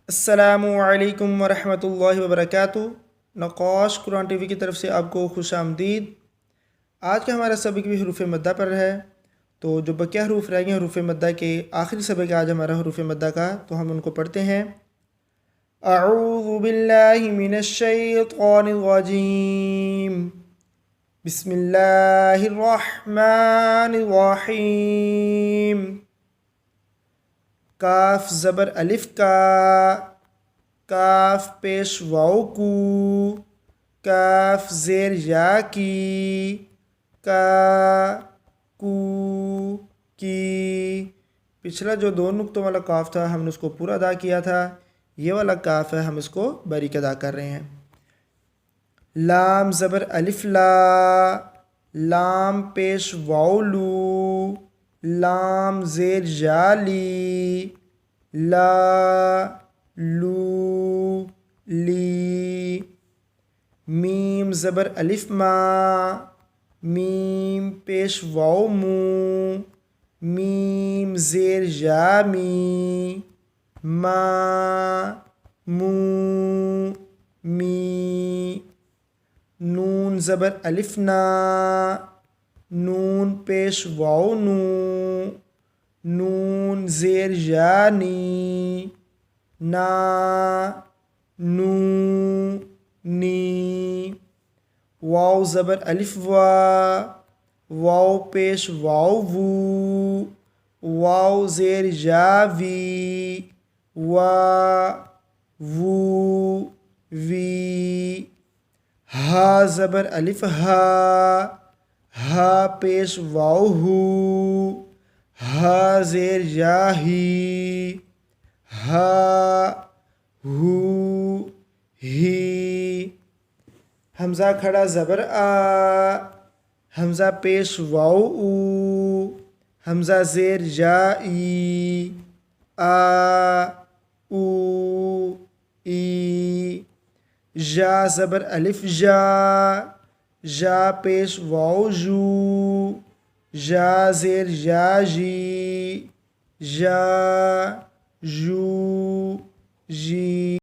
السلام علیکم ورحمۃ اللہ وبرکاتہ۔ نقاش قرآن ٹی وی کی طرف سے آپ کو خوش آمدید۔ آج کا ہمارا سبق بھی حروف مدہ پر ہے، تو جو بقیہ حروف رہ گئے ہیں حروف مدہ کے، آخری سبق آج ہمارا حروف مدہ کا، تو ہم ان کو پڑھتے ہیں۔ اعوذ باللہ من الشیطان الرجیم، بسم اللہ الرحمن الرحیم۔ کاف زبر الف کا، کاف پیش واو کو، کاف زیر یا کی، کا کو کی۔ پچھلا جو دو نقطوں والا کاف تھا ہم نے اس کو پورا ادا کیا تھا، یہ والا کاف ہے ہم اس کو باریک ادا کر رہے ہیں۔ لام زبر الف لا، لام پیش واو لو، لام زیر یا لی، لا لو لی۔ میم زبر الف ما، میم پیش واو مو، میم زیر یا می، ما مو می۔ نون زبر الف نا، نون پیش واو نو، نون زیر یا نی، نا نو نی۔ واو زبر الف وا، واو پیش واو وو، واو زیر یا وی، وا وو وی۔ ہا زبر الف ہا، ہا پیش واو ہو، ہا زیر یا ہی، ہا ہو ہی۔ حمزہ کھڑا زبر آ، حمزہ پیش واو او، حمزہ زیر یا ای، آ او ای۔ یا زبر الف جا، جا پیش واو جو، جا زیر یا جی، جا جو جی۔